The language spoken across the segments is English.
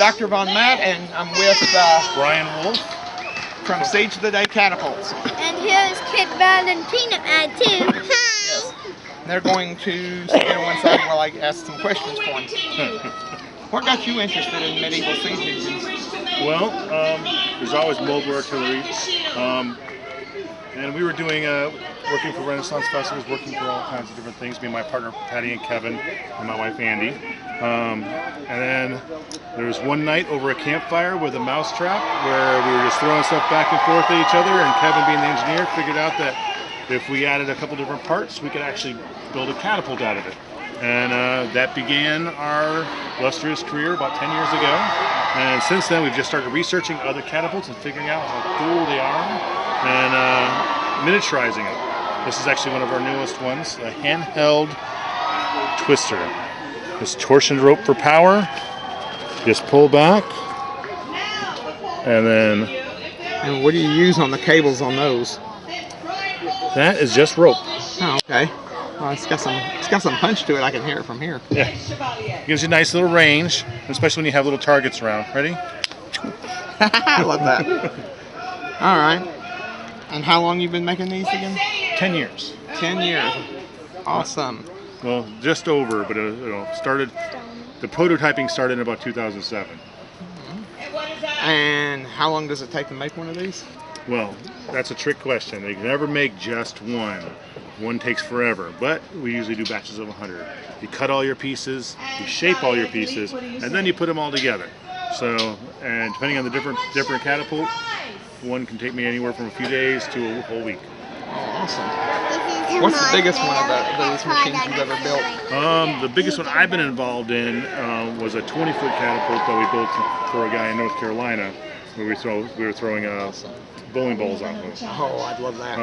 Dr. Von Matt, and I'm with Brian Wolf from Siege the Day Catapults. And here's Kid Band and Peanut Man too. Yes. They're going to stand on one side while I ask some questions for them. What got you interested in medieval siege engines? Well, there's always mobile artillery, and we were doing working for Renaissance festivals, working for all kinds of different things. Me and my partner Patty and Kevin, and my wife Andy. And then there was one night over a campfire with a mousetrap where we were just throwing stuff back and forth at each other, and Kevin, being the engineer, figured out that if we added a couple different parts, we could actually build a catapult out of it. And that began our illustrious career about 10 years ago. And since then, we've just started researching other catapults and figuring out how cool they are and miniaturizing them. This is actually one of our newest ones, a handheld twister. This torsion rope for power. Just pull back, and then. And what do you use on the cables on those? That is just rope. Oh, okay. Well, it's got some punch to it. I can hear it from here. Yeah. Gives you a nice little range, especially when you have little targets around. Ready? I love that. All right. And how long you been making these again? 10 years. 10 years. Awesome. Well, just over, but started. The prototyping started in about 2007. And how long does it take to make one of these? Well, that's a trick question. They can never make just one. One takes forever, but we usually do batches of 100. You cut all your pieces, you shape all your pieces, and then you put them all together. So, and depending on the different catapult, one can take me anywhere from a few days to a whole week. Oh, awesome. What's the biggest one of those machines you've ever built? The biggest one I've been involved in was a 20-foot catapult that we built for a guy in North Carolina, where we were throwing bowling balls off of. Oh, I'd love that.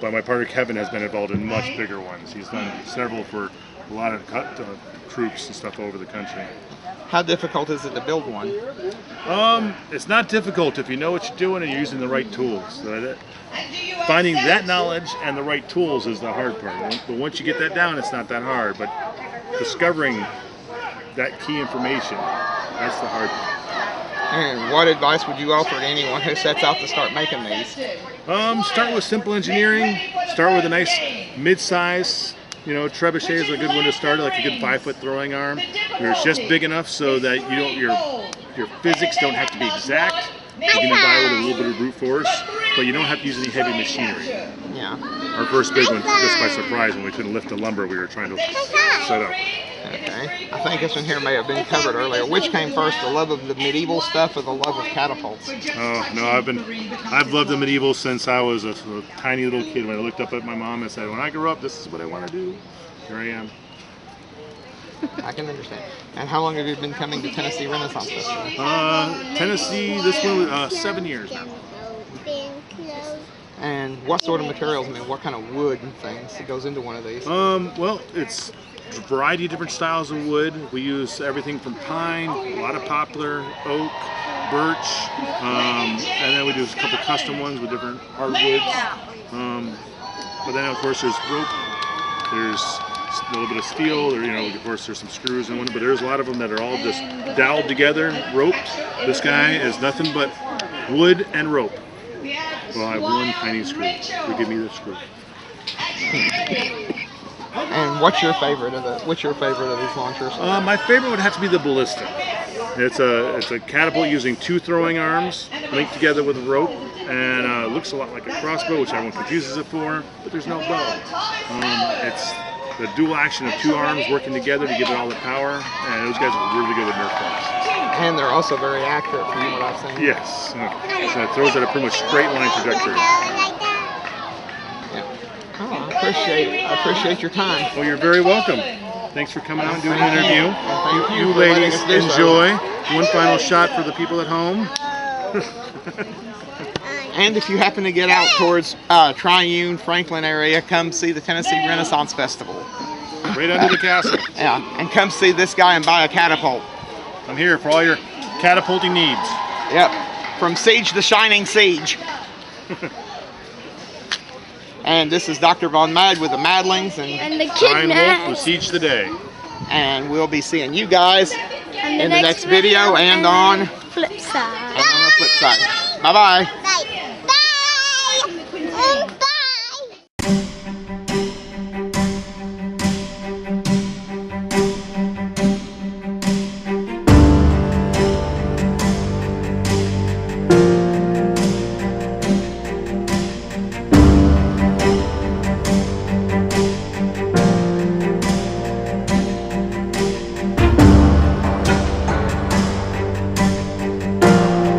But my partner Kevin has been involved in much bigger ones. He's done several for a lot of troops and stuff over the country. How difficult is it to build one? It's not difficult if you know what you're doing and you're using the right tools. Finding that knowledge and the right tools is the hard part. But once you get that down, it's not that hard. But discovering that key information, that's the hard part. And what advice would you offer to anyone who sets out to start making these? Start with simple engineering. Start with a nice mid-size. Trebuchet is a good one to start, like a good 5-foot throwing arm. Where it's just big enough so that your physics don't have to be exact. You can get by with a little bit of brute force, but you don't have to use any heavy machinery. Yeah. Our first big one took us by surprise when we couldn't lift the lumber we were trying to set up. Okay. I think this one here may have been covered earlier. Which came first, the love of the medieval stuff or the love of catapults? Oh no, I've loved the medieval since I was a tiny little kid. When I looked up at my mom and said, "When I grow up, this is what I want to do." Here I am. I can understand. And how long have you been coming to Tennessee Renaissance Festival? Tennessee, this one was 7 years now. And what sort of materials? I mean, what kind of wood and things that goes into one of these? Well, it's a variety of different styles of wood. We use everything from pine, a lot of poplar, oak, birch, and then we do a couple custom ones with different hardwoods. But then, of course, there's rope. There's a little bit of steel, of course there's some screws in one, but there's a lot of them that are all just doweled together, roped. This guy is nothing but wood and rope. Well, I have one tiny screw. So give me the screw. And what's your favorite of these launchers? My favorite would have to be the ballista. It's a catapult using 2 throwing arms linked together with a rope, and it looks a lot like a crossbow, which everyone confuses it for, but there's no bow. It's the dual action of 2 arms working together to give it all the power, and those guys are really good with Nerf guns. And they're also very accurate from what I've seen. Yes. So it throws at a pretty much straight line trajectory. Yeah. Oh, I appreciate your time. Well, you're very welcome. Thanks for coming out and doing an interview. Thank you You for letting ladies us do so. enjoy. One final shot for the people at home. And if you happen to get out towards Triune, Franklin area, come see the Tennessee Renaissance Festival. Right under the castle. Yeah, and come see this guy and buy a catapult. I'm here for all your catapulting needs. Yep, from Siege the Shining Siege. And this is Dr. Von Mad with the Madlings And the Brian Wolf Kid with Siege the Day. and we'll be seeing you guys On in the next video and on flip side. the flip side. Bye-bye. Bye.